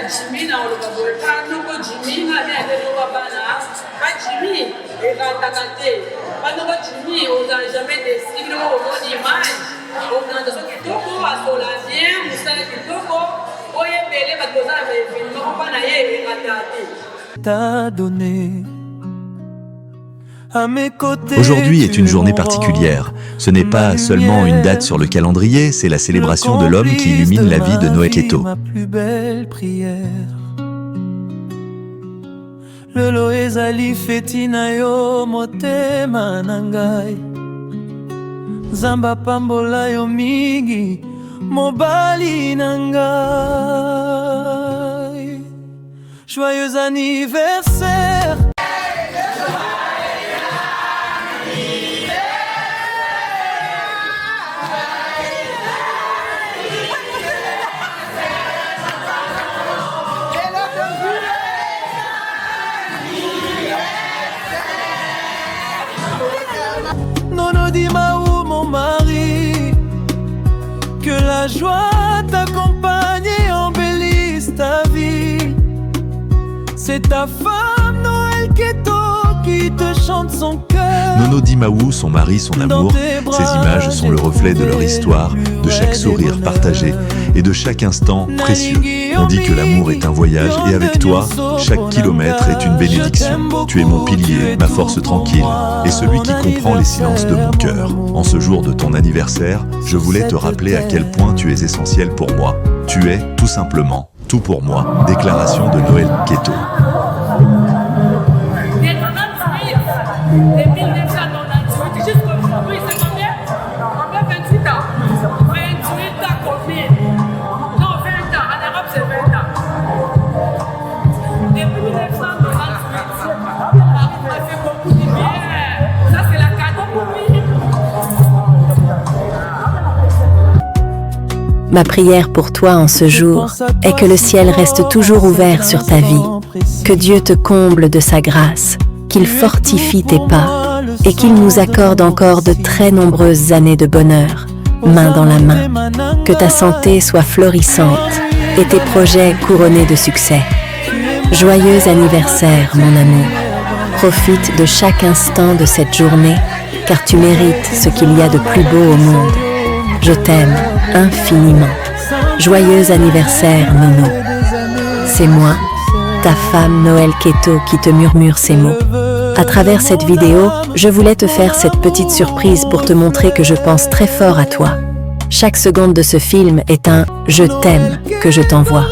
Jimmy na olobaboye panoko Jimmy na bien de lobana pas Jimmy et ratakate panoko Jimmy on n'a jamais décidé au image on a de ce kitoko à solavien musala kitoko oye belé ba koza na événement pas na ye ratakate t'a donné. Aujourd'hui est une journée particulière. Ce n'est pas seulement une date sur le calendrier, c'est la célébration de l'homme qui illumine la vie de Noël Keto. Ma plus belle prière. Lelo ezali fetina yo motema nangai. Zamba pambola yo mingi mobali nangai. Joyeux anniversaire. Nono Dimaou, mon mari, que la joie t'accompagne et embellisse ta vie. C'est ta femme Noël Keto qui te chante son cœur. Nono Dimaou, son mari, son amour, ces images sont le reflet de leur histoire, de chaque sourire partagé et de chaque instant précieux. On dit que l'amour est un voyage et avec toi, chaque kilomètre est une bénédiction. Tu es mon pilier, ma force tranquille et celui qui comprend les silences de mon cœur. En ce jour de ton anniversaire, je voulais te rappeler à quel point tu es essentiel pour moi. Tu es, tout simplement, tout pour moi. Déclaration de Noël Keto. Ma prière pour toi en ce jour est que le ciel reste toujours ouvert sur ta vie, que Dieu te comble de sa grâce, qu'il fortifie tes pas et qu'il nous accorde encore de très nombreuses années de bonheur, main dans la main, que ta santé soit florissante et tes projets couronnés de succès. Joyeux anniversaire, mon amour. Profite de chaque instant de cette journée, car tu mérites ce qu'il y a de plus beau au monde. Je t'aime infiniment. Joyeux anniversaire, Nono. C'est moi, ta femme Noël Keto, qui te murmure ces mots. À travers cette vidéo, je voulais te faire cette petite surprise pour te montrer que je pense très fort à toi. Chaque seconde de ce film est un « je t'aime » que je t'envoie.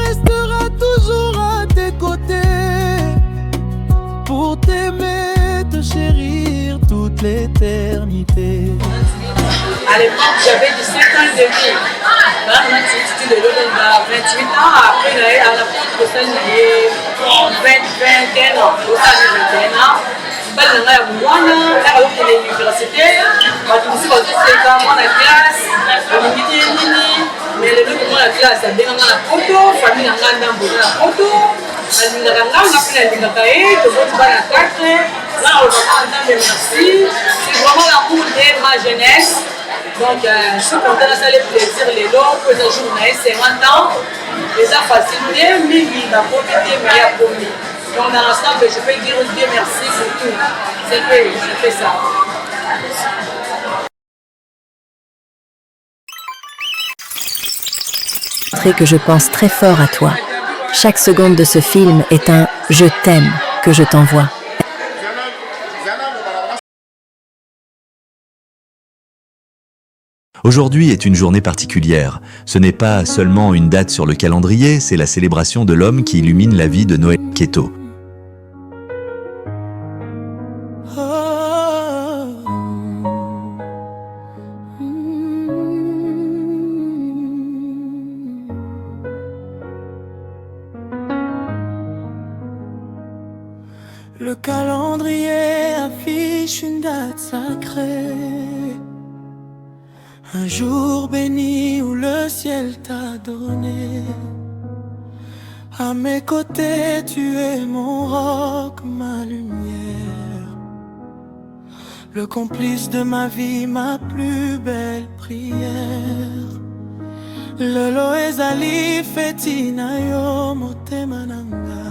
Pour t'aimer, te chérir toute l'éternité. À l'époque, j'avais 17 ans et demi. Là, on a étudié de l'eau dans 28 ans. Après, à la fin de ça, j'ai 21 ans. Au sein de 21 ans, je suis allée à Moana, à l'université. Je suis allée à la classe, mais le jour où la classe a bien la photo, famille a bien la photo. On a fait la cahier, je vais faire la carte. Là, on va dire merci. C'est vraiment l'amour de ma jeunesse. Donc, je suis content de ça, les plaisirs, les lots, pour les journées, c'est maintenant. Les facilité, mais il va profiter, mais il y a promis. Donc, dans l'ensemble, je peux dire Dieu merci pour tout. C'est fait, je fais ça. Que je pense très fort à toi. Chaque seconde de ce film est un « je t'aime » que je t'envoie. Aujourd'hui est une journée particulière. Ce n'est pas seulement une date sur le calendrier, c'est la célébration de l'homme qui illumine la vie de Noël Keto. Le calendrier affiche une date sacrée, un jour béni où le ciel t'a donné. À mes côtés, tu es mon roc, ma lumière, le complice de ma vie, ma plus belle prière. Lelo ezali feti na yo motema nanga.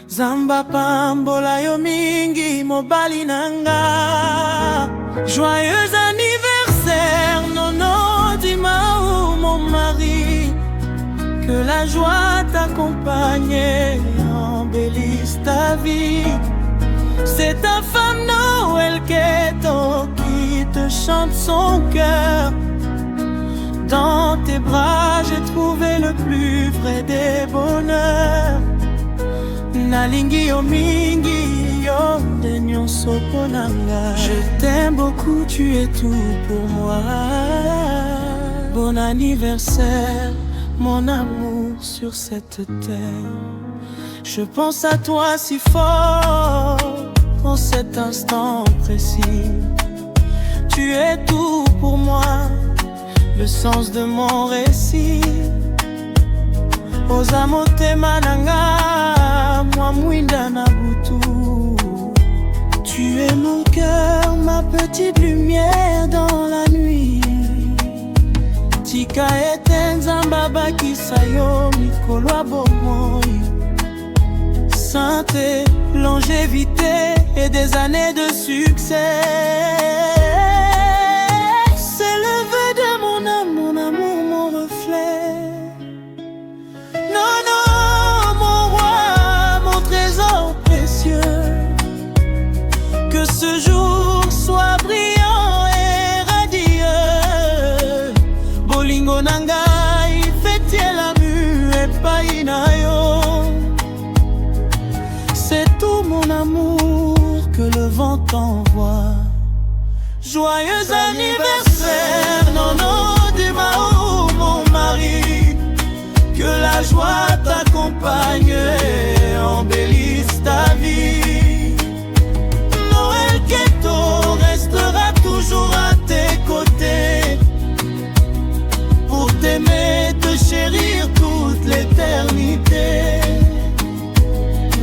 Zamba pambola yo mingi mobali nanga. Joyeux anniversaire nono Dimao mon mari. Que la joie t'accompagne et embellisse ta vie. C'est ta femme Noël Keto qui te chante son cœur. Dans tes bras j'ai trouvé le plus vrai des bonheurs. Nalingi yo mingi yo de nyonso ponanga. Je t'aime beaucoup, tu es tout pour moi. Bon anniversaire mon amour sur cette terre. Je pense à toi si fort en cet instant précis. Tu es tout pour moi, le sens de mon récit. Ozamote mananga, moi mwinda na butu. Tu es mon cœur, ma petite lumière dans la nuit. Tika eten zambaba kisayo mikolo abomoi. Santé, longévité et des années de succès. C'est le vœu de mon amour, mon reflet. Non, non, mon roi, mon trésor précieux. Que ce jour soit brillant et radieux. Bolingo nangai, fêtier la mue et païnayo. C'est tout mon amour que le vent t'envoie. Joyeux anniversaire, nono Dimao mon mari. Que la joie t'accompagne et embellisse ta vie. Noël Keto restera toujours à tes côtés. Pour t'aimer, te chérir toute l'éternité.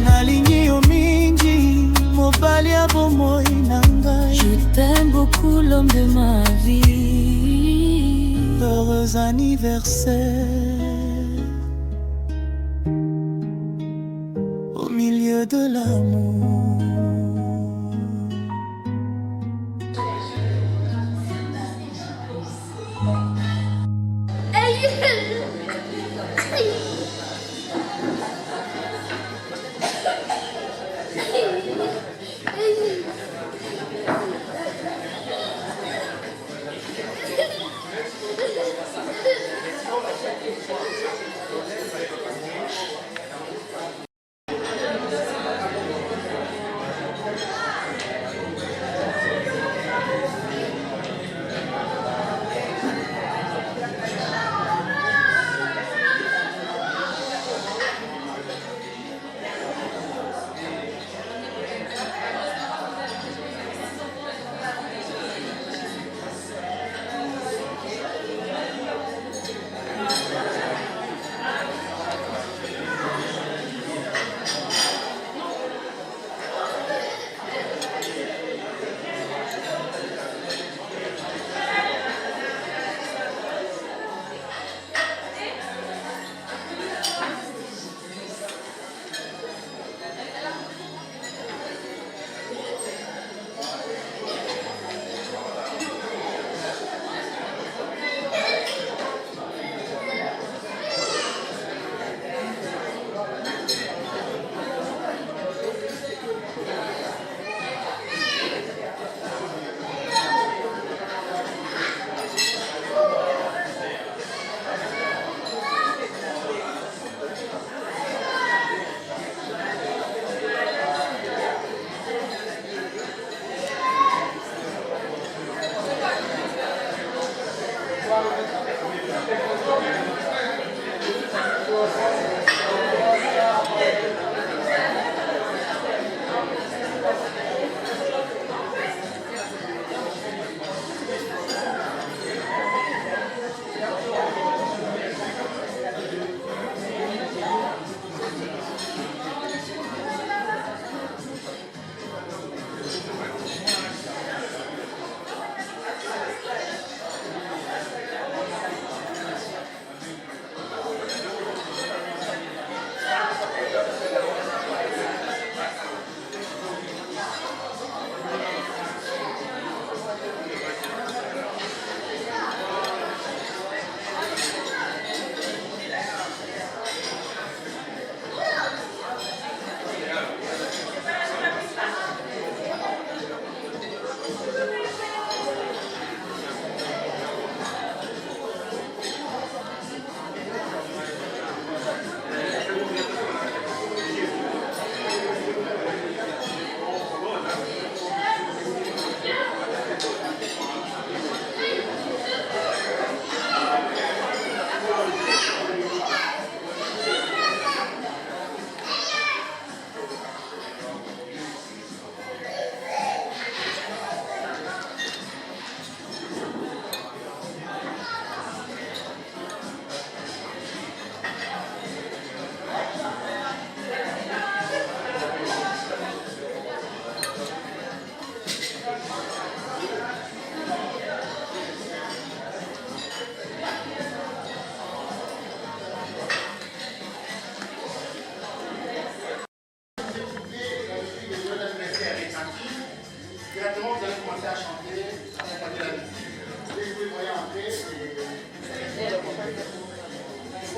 Nalingi yo mingi, mobali ya bomoi nanga. Je t'aime beaucoup, l'homme de ma vie. Heureux anniversaire. Au milieu de l'amour.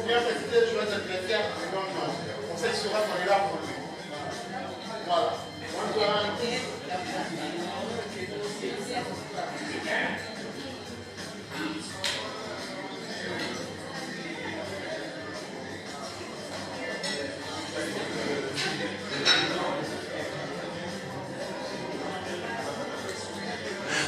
bien préciser le joueur adversaire, c'est non, non. On sait souvent qu'on est là pour lui. Voilà.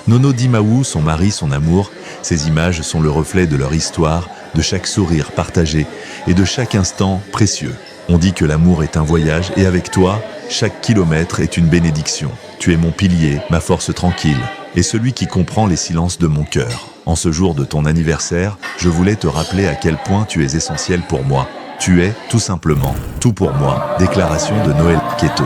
Nono Dimaou, son mari, son amour, ces images sont le reflet de leur histoire, de chaque sourire partagé et de chaque instant précieux. On dit que l'amour est un voyage et avec toi, chaque kilomètre est une bénédiction. Tu es mon pilier, ma force tranquille et celui qui comprend les silences de mon cœur. En ce jour de ton anniversaire, je voulais te rappeler à quel point tu es essentiel pour moi. Tu es, tout simplement, tout pour moi. Déclaration de Noël Keto.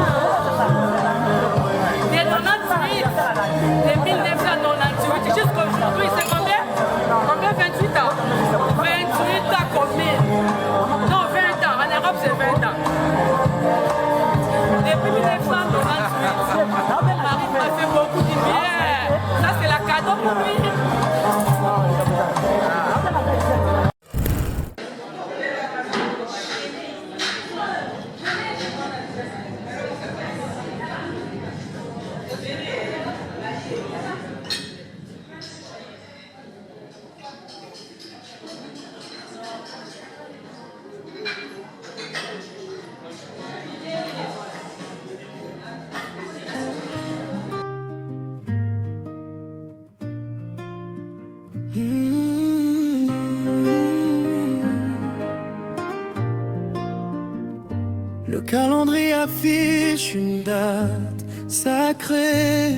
Le calendrier affiche une date sacrée,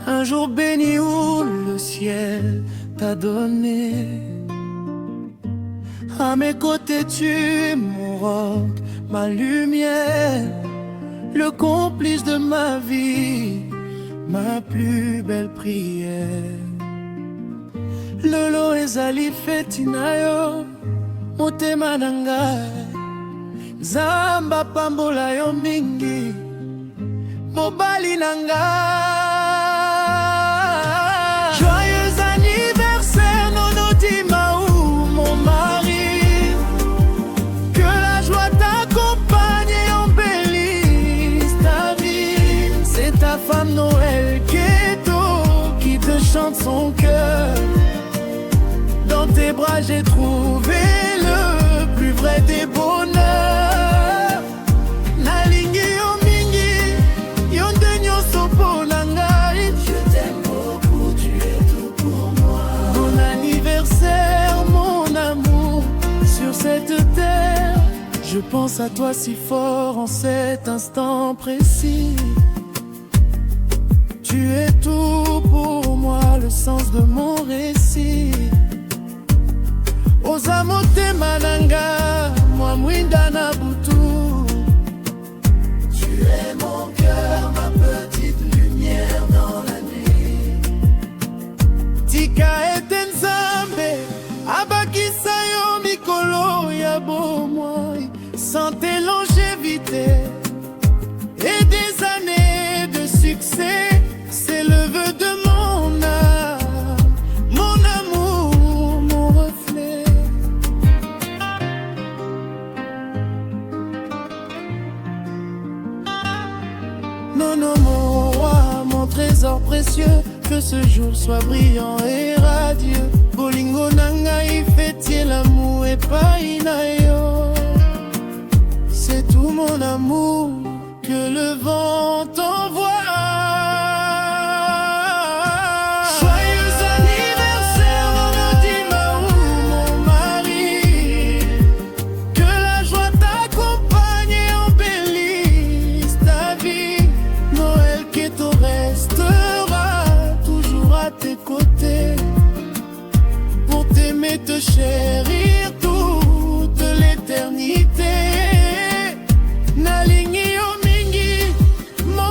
un jour béni où le ciel t'a donné. À mes côtés tu es mon roc, ma lumière, le complice de ma vie, ma plus belle prière. Lolo ezali feti na yo, motema na ngai. Zamba pambola yo mingi, mobali na ngai. Joyeux anniversaire Nono Dimaou, mon mari. Que la joie t'accompagne et embellisse ta vie. C'est ta femme Noël Keto qui te chante son cœur. Dans tes bras j'ai trouvé le plus vrai des bonheurs. Nalingi yo mingi, yo ndenyo sopo nangai. Je t'aime beaucoup, tu es tout pour moi. Mon anniversaire, mon amour, sur cette terre. Je pense à toi si fort en cet instant précis. Tu es tout pour moi, le sens de mon récit. Ozamote mananga, moi mwinda na butu. Tu es mon cœur, ma petite lumière dans la nuit. Tika etenzambe, abakisa yo mikolo ya bomoi. Santé, longévité et des années de succès, c'est le vœu de mon âme, mon amour, mon reflet. Nono mon roi, mon trésor précieux, que ce jour soit brillant et radieux. Bolingo nangai fêtier l'amour et pas inayo. C'est tout mon amour que le vent t'envoie. Joyeux anniversaire Nono Dimaou, mon mari. Que la joie t'accompagne et embellisse ta vie. Noël Keto restera toujours à tes côtés, pour t'aimer, te chérir toute l'éternité. Nalingi yo mingi, mo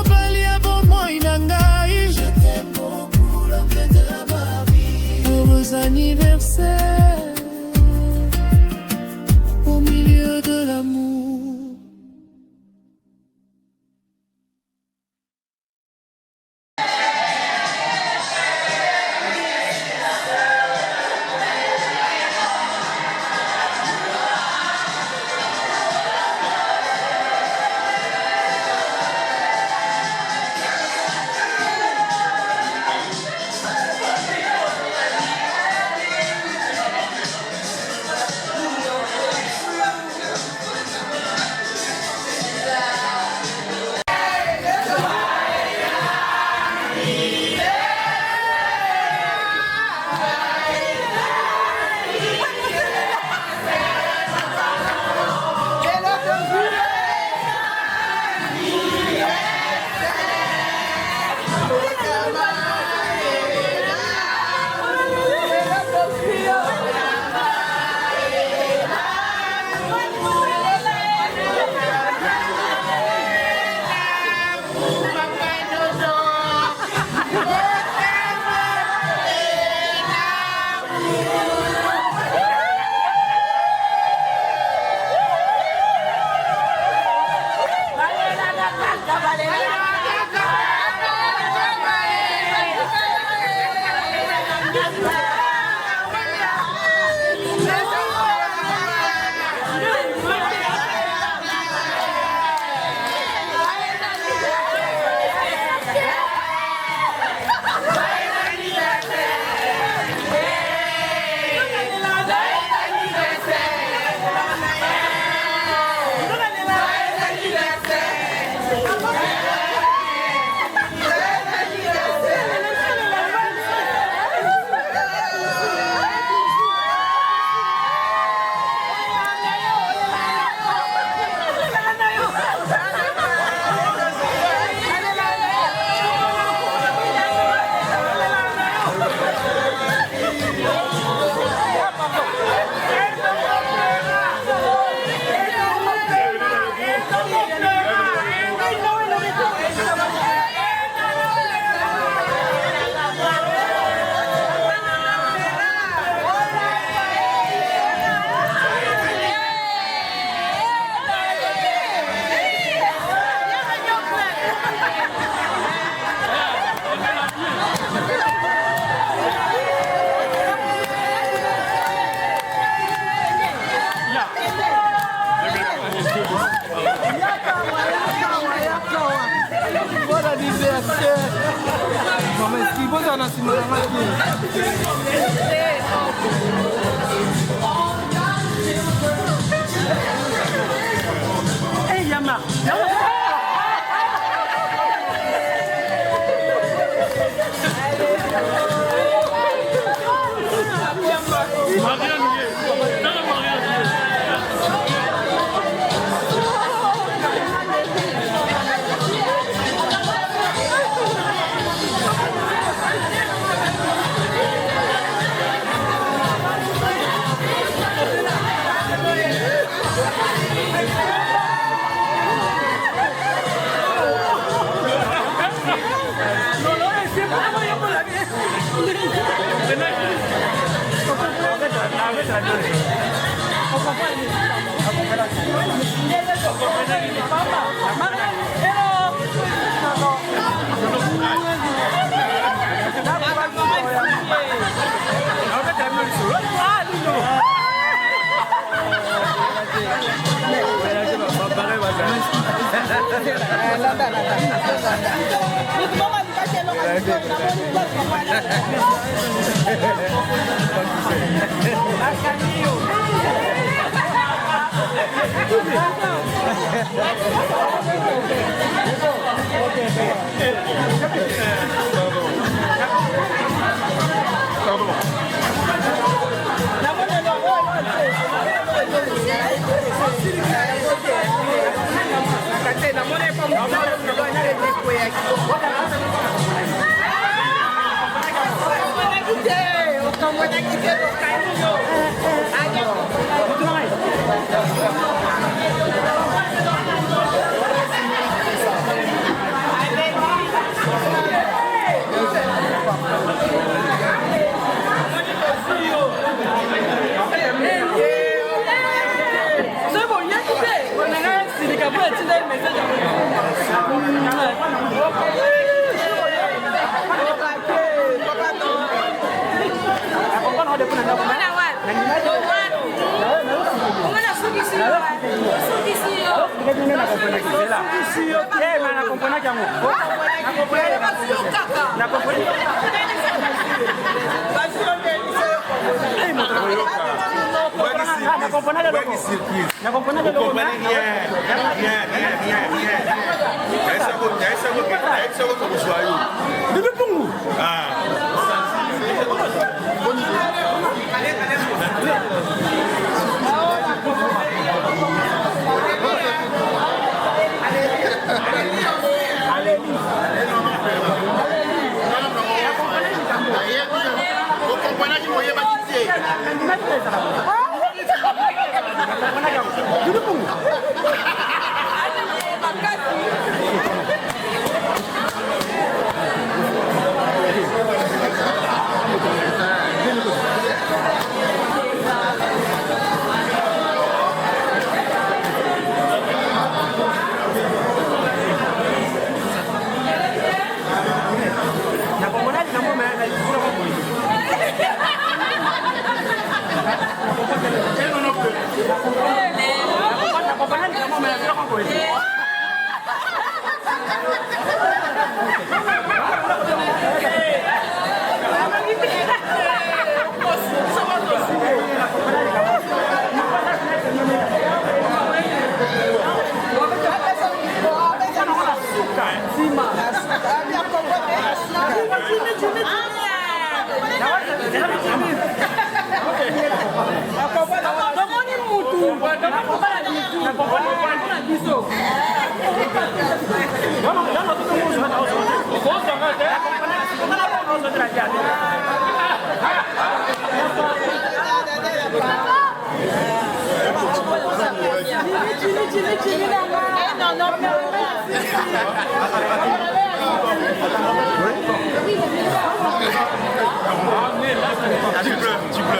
Tu pleures.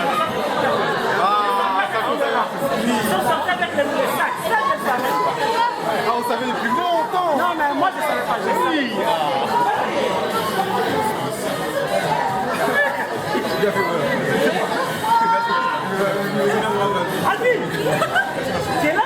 Ah, on savait depuis longtemps. Non, mais moi je savais pas. Oui. Alvin, tu es là?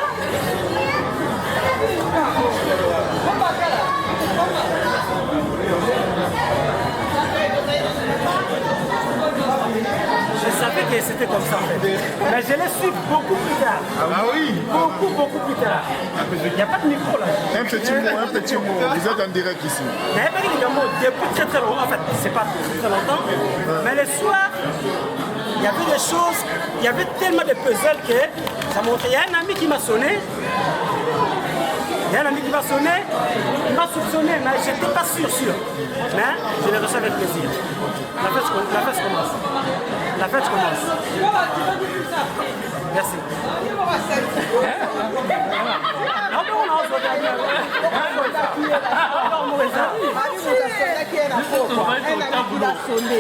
aussi beaucoup plus tard. Ah oui. Beaucoup plus tard. Il n'y a pas de micro là. Un petit mot. Vous êtes en direct ici. Il n'y avait pas de mot depuis très longtemps. En fait, c'est pas très longtemps. Mais le soir, il y avait des choses, il y avait tellement de puzzles que ça montrait. Il y a un ami qui m'a sonné. Il y a un ami qui m'a sonné, il m'a soupçonné, mais je n'étais pas sûr. Mais je l'ai reçu avec plaisir. La fête commence. La fête commence. Merci.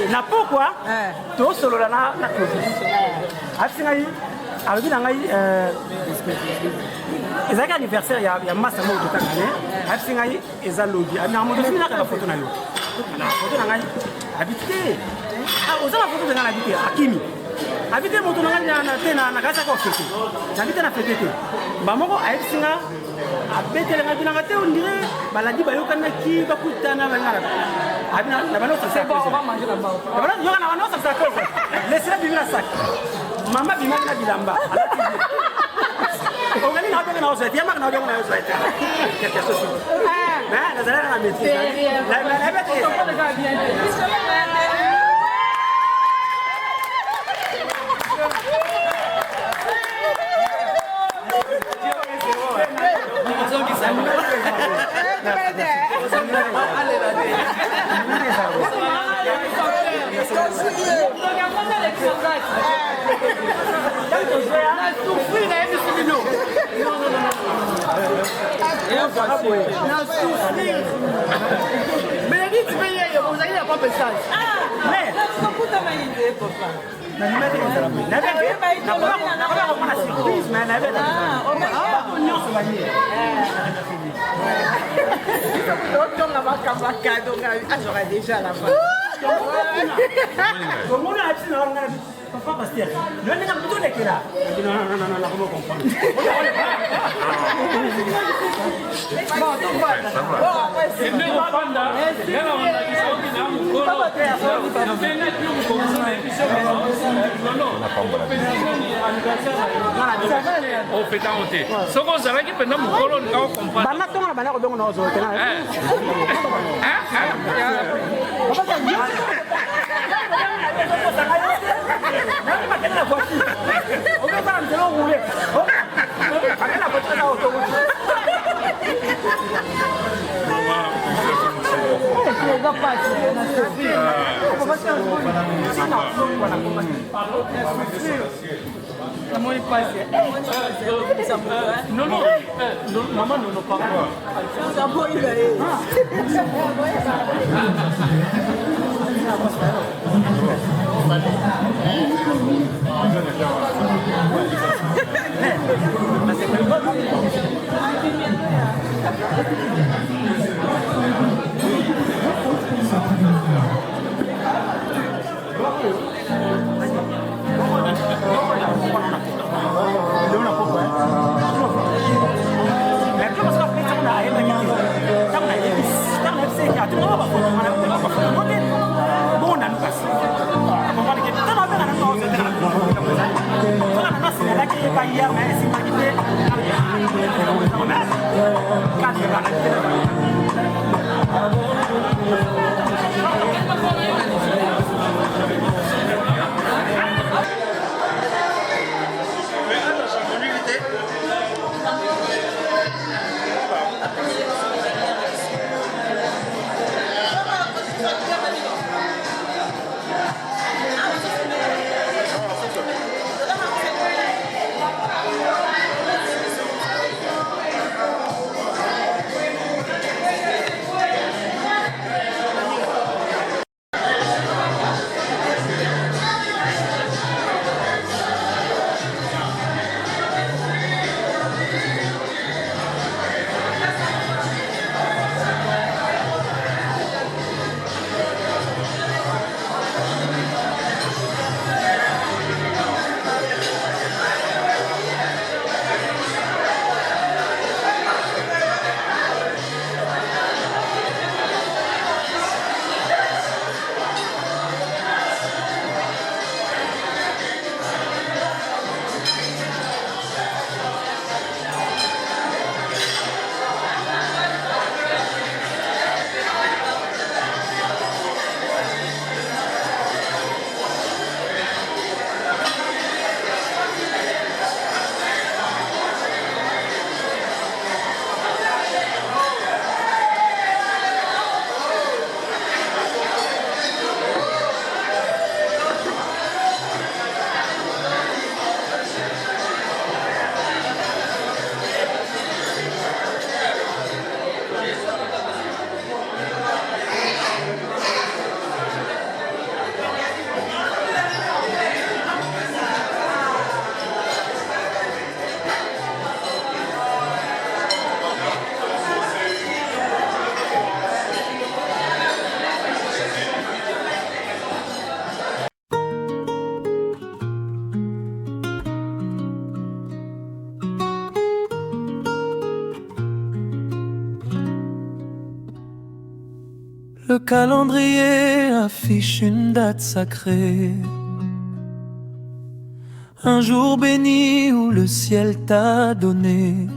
Na pourquoi to solo na Covid. Alors dit ezaka anniversaire ya masa mo to takane afsi ngai ezalogi na mo dofina ka photo na yo na photo na ngai habité ozala photo de na habité akimi habité mo to na ngai na tena na kasa ko fete habité na fete bamoko afsi nga abetele ngai na ngate ondire baladi bayokana ki bakutana bangala abina na bano ça c'est bon on va manger là-bas bana yo na bano ça c'est quoi laissez la sac mama bimaki na bilamba on va dire que nous sommes bien, mais nous sommes bien. Quelque chose. Mais nous allons la mettre. La mais dit tu veux y aller, vous allez pas message. Mais j'aurais déjà la fin. Papa Pasteur, nous n'avons pas besoin d'être là. Non, comment comprendre? Bon, donc voilà. On fait ta montée. Ce qu'on s'arrête qui peut nous comprendre, on comprend. Bah maintenant, on va revenir aux autres. La voiture. On va pas nous allons rouler. La voiture là autoroute. On va pas on va faire non, maman ne pas Le calendrier affiche une date sacrée, un jour béni où le ciel t'a donné.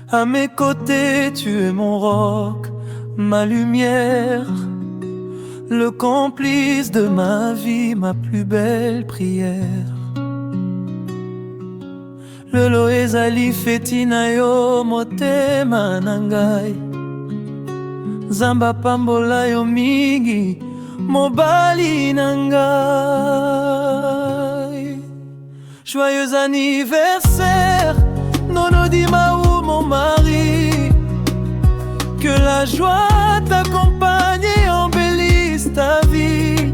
À mes côtés, tu es mon roc, ma lumière, le complice de ma vie, ma plus belle prière. Le loezali fetina yo motema nangai, Zamba pambola yo mingi mobali nangai. Joyeux anniversaire, Nono Dimaou mon mari. Que la joie t'accompagne et embellisse ta vie.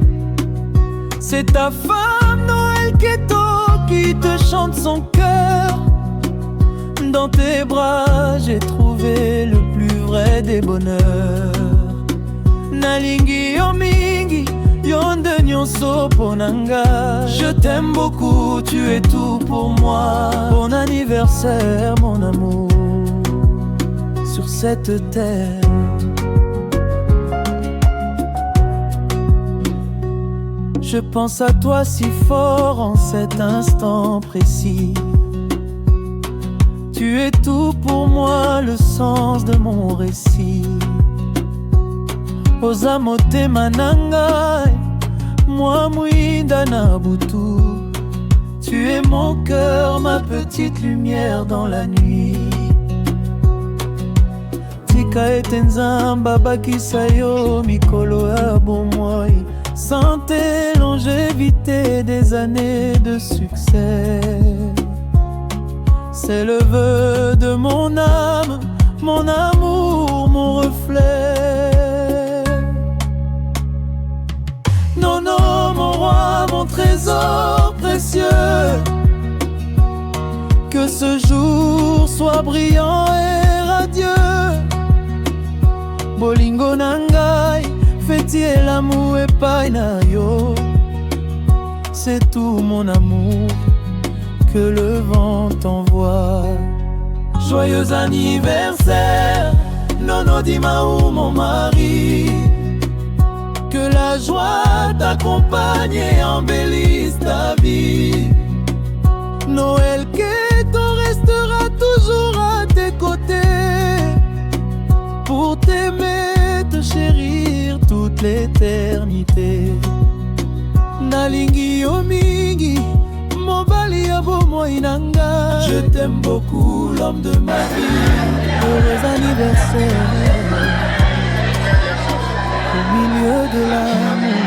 C'est ta femme Noël Keto qui te chante son cœur. Dans tes bras j'ai trouvé le plus vrai des bonheurs. Nalingi yo mingi yonde nyonso ponanga. Je t'aime beaucoup, tu es tout pour moi. Bon anniversaire mon amour sur cette terre. Je pense à toi si fort en cet instant précis. Tu es tout pour moi, le sens de mon récit. Ozamote manangai, moi mouinda nabutu. Tu es mon cœur, ma petite lumière dans la nuit. Tika etenzamba bakisa yo mikolo ya bomoi. Santé, longévité, des années de succès. C'est le vœu de mon âme, mon amour, mon reflet. Non, non, mon roi, mon trésor précieux. Que ce jour soit brillant et radieux. Bolingo nangai, fêtier l'amour et paina yo. C'est tout mon amour que le vent t'envoie. Joyeux anniversaire, Nono Dimaou mon mari. Que la joie t'accompagne et embellisse ta vie. Noël Keto restera toujours à tes côtés, pour t'aimer, te chérir toute l'éternité. Nalingi yo mingi mobali ya bomoi nanga. Je t'aime beaucoup, l'homme de ma vie. Heureux anniversaire au milieu de l'amour.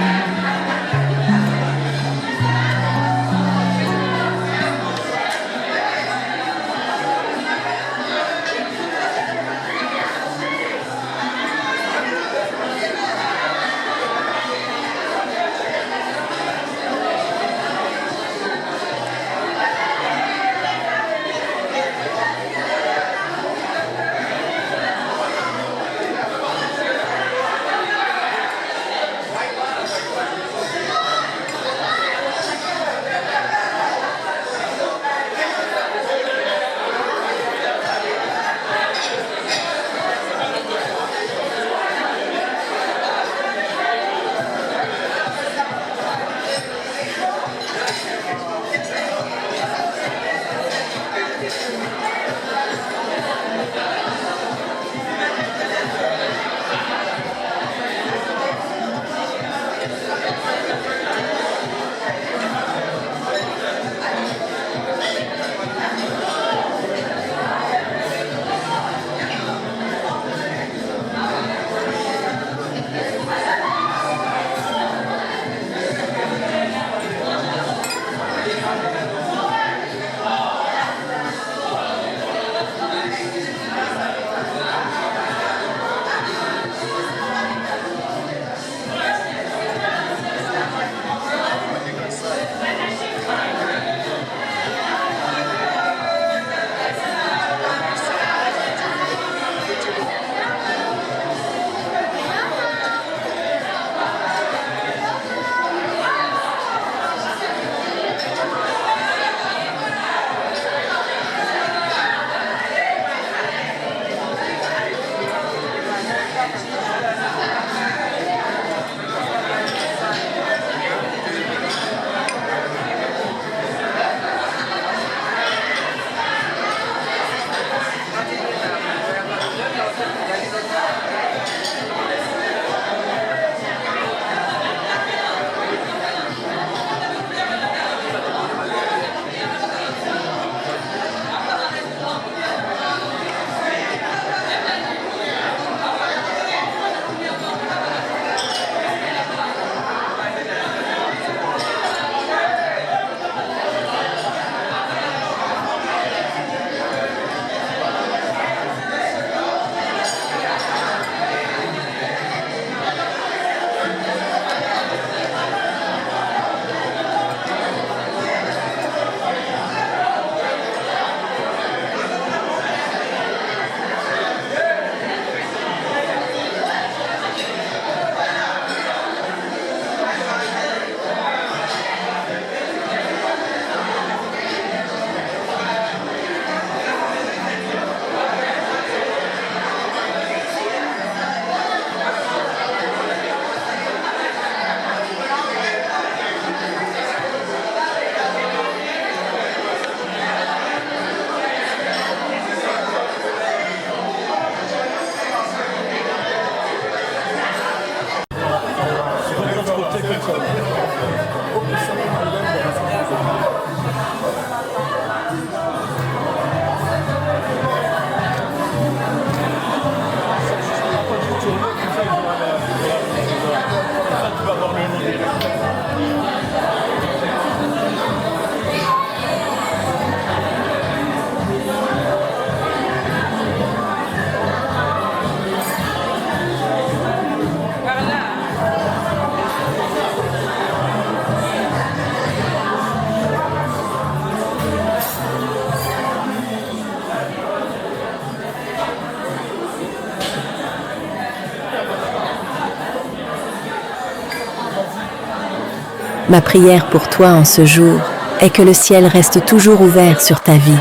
Ma prière pour toi en ce jour est que le ciel reste toujours ouvert sur ta vie,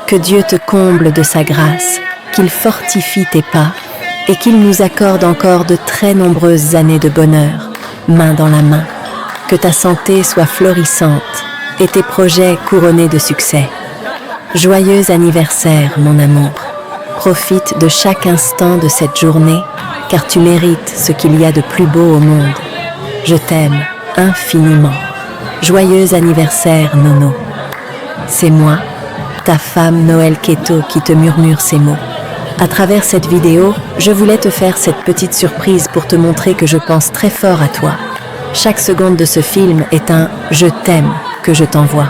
que Dieu te comble de sa grâce, qu'il fortifie tes pas et qu'il nous accorde encore de très nombreuses années de bonheur, main dans la main. Que ta santé soit florissante et tes projets couronnés de succès. Joyeux anniversaire, mon amour. Profite de chaque instant de cette journée, car tu mérites ce qu'il y a de plus beau au monde. Je t'aime infiniment. Joyeux anniversaire, Nono. C'est moi, ta femme Noël Keto, qui te murmure ces mots. À travers cette vidéo, je voulais te faire cette petite surprise pour te montrer que je pense très fort à toi. Chaque seconde de ce film est un « je t'aime » que je t'envoie.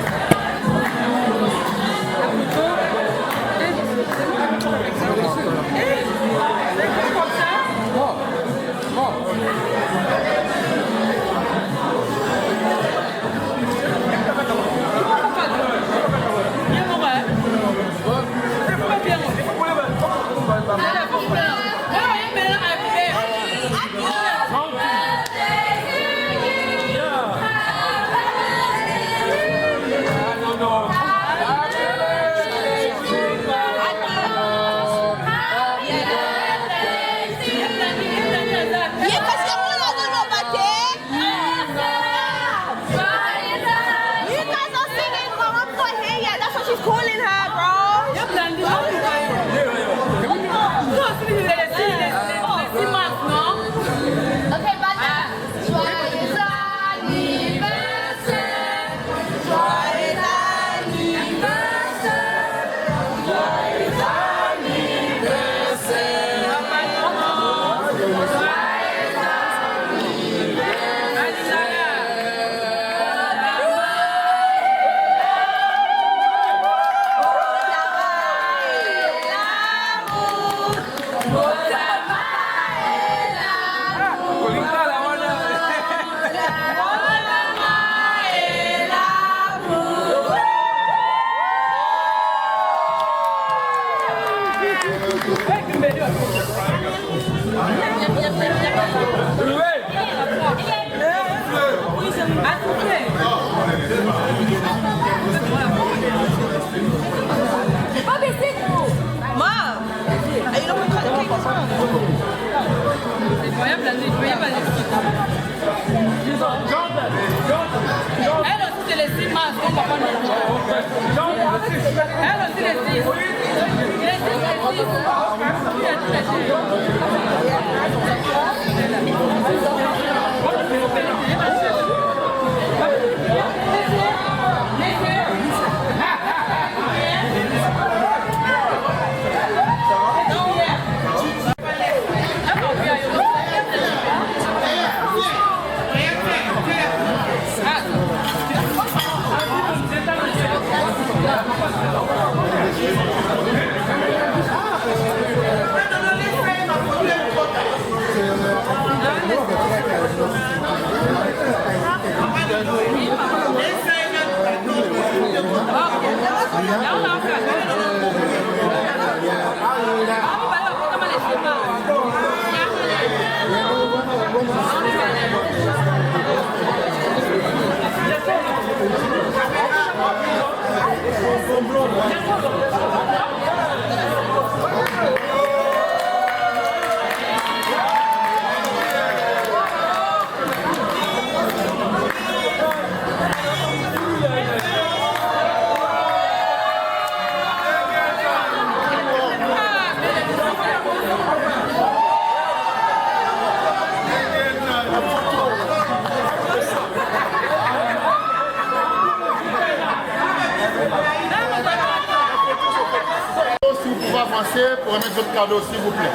Pour remettre votre cadeau, s'il vous plaît.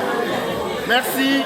Merci.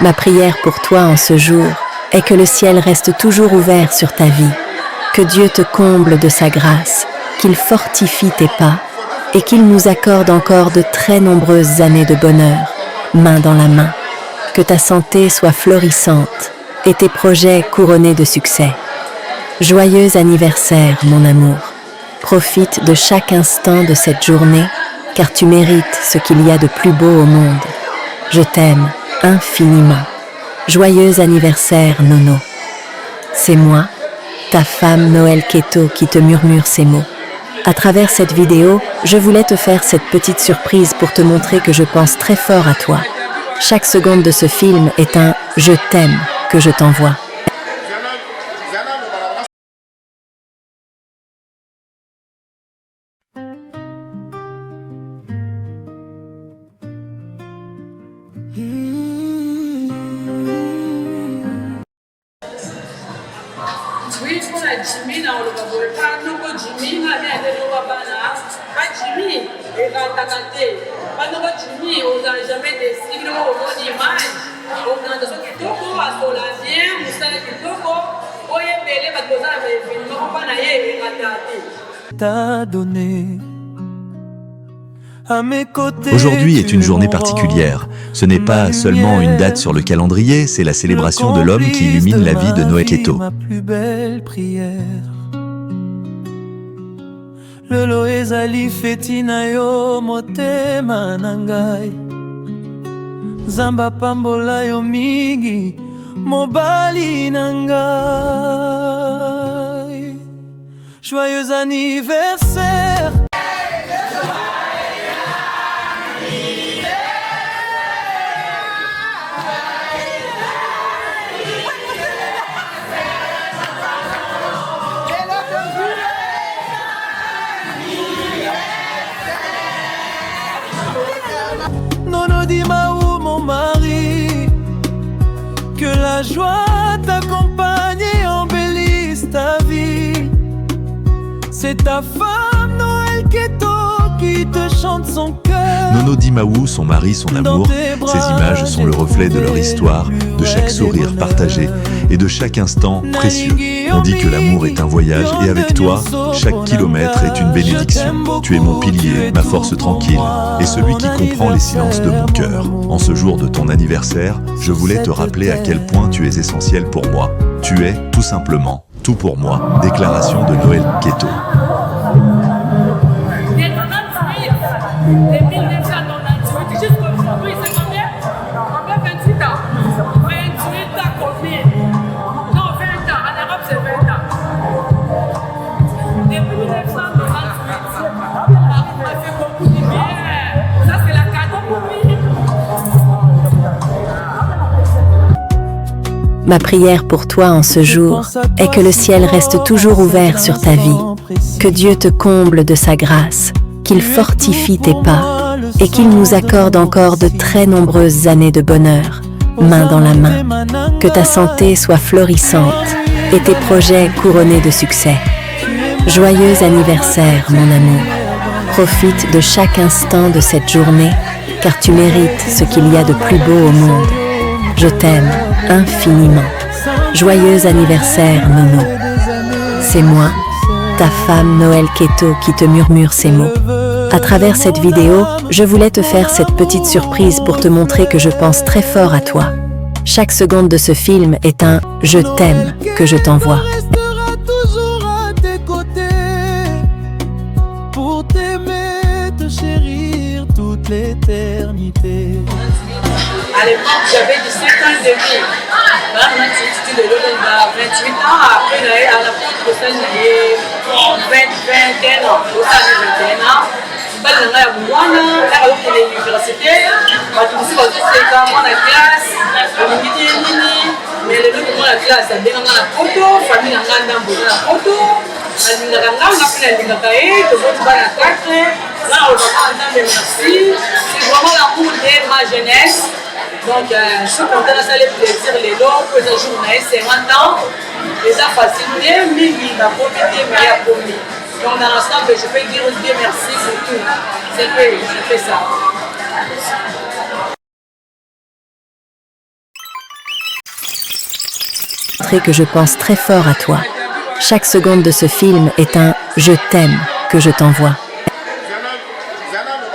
Ma prière pour toi en ce jour est que le ciel reste toujours ouvert sur ta vie, que Dieu te comble de sa grâce, qu'il fortifie tes pas et qu'il nous accorde encore de très nombreuses années de bonheur, main dans la main, que ta santé soit florissante et tes projets couronnés de succès. Joyeux anniversaire, mon amour. Profite de chaque instant de cette journée, car tu mérites ce qu'il y a de plus beau au monde. Je t'aime infiniment. Joyeux anniversaire, Nono. C'est moi, ta femme Noël Keto, qui te murmure ces mots. À travers cette vidéo, je voulais te faire cette petite surprise pour te montrer que je pense très fort à toi. Chaque seconde de ce film est un « je t'aime » que je t'envoie. Oui, pour la Jimmy, on le va pas nous Jimmy, na bien de nous bana. Pas Jimmy, et la takate. Pas nous Jimmy, on n'a jamais décidé au bon image. On a des gens qui toko à Solanien, Moussa qui toko. Oye belé va poser avec nous pas na yé et takate. T'as donné. Aujourd'hui est une journée particulière. Ce n'est pas seulement une date sur le calendrier, c'est la célébration de l'homme qui illumine la vie de Noël Keto. Ma plus belle prière. Lelo ezali feti na yo motema na ngai. Nzambe apambola yo mingi mobali na ngai. Joyeux anniversaire. Nono Dimaou, mon mari, que la joie t'accompagne et embellisse ta vie. C'est ta femme Noël Keto qui te chante son cœur. Nono Dimaou, son mari, son amour, ces images sont le reflet de leur histoire, de chaque sourire partagé et de chaque instant précieux. On dit que l'amour est un voyage et avec toi, chaque kilomètre est une bénédiction. Tu es mon pilier, ma force tranquille et celui qui comprend les silences de mon cœur. En ce jour de ton anniversaire, je voulais te rappeler à quel point tu es essentiel pour moi. Tu es, tout simplement, tout pour moi. Déclaration de Noël Keto. De 1998 jusqu'aujourd'hui, c'est combien? Combien? 28 ans. 28 ans combien? Non, 20 ans. En Europe, c'est 20 ans. Depuis 1998, Paris m'a fait beaucoup de bien. Ça, c'est la cadeau pour lui. Ma prière pour toi en ce jour est que le ciel reste toujours ouvert sur ta vie, que Dieu te comble de sa grâce, qu'il fortifie tes pas et qu'il nous accorde encore de très nombreuses années de bonheur, main dans la main, que ta santé soit florissante et tes projets couronnés de succès. Joyeux anniversaire, mon amour. Profite de chaque instant de cette journée, car tu mérites ce qu'il y a de plus beau au monde. Je t'aime infiniment. Joyeux anniversaire, Nono. C'est moi, ta femme Noël Keto, qui te murmure ces mots. À travers cette vidéo, je voulais te faire cette petite surprise pour te montrer que je pense très fort à toi. Chaque seconde de ce film est un « je t'aime » que je t'envoie. Restera toujours à tes côtés pour t'aimer, te chérir toute l'éternité. À l'époque, j'avais 17 ans et demi. Là, on a étudié de l'eau à 28 ans. Après, à la fin de ça, j'ai 21 ans. Au sein de 21 ans, je suis allé à Mouana, là, à l'université. Je suis allé à la classe. Mais le nom de la classe, c'est bien la photo, famille n'a pas d'embauche la photo. Elle n'a pas de cahier, de votre bain à 4. Là, on va entendre merci. C'est vraiment l'amour de ma jeunesse. Donc, je suis content de ça, les plaisirs, les lots, pour les journées, c'est 50 ans. Et ça facilite, mais il va profiter, mais il y a promis. Donc, dans l'ensemble, je peux dire Dieu merci pour tout. C'est fait, je fais ça. montrer que je pense très fort à toi. Chaque seconde de ce film est un « je t'aime » que je t'envoie. Zana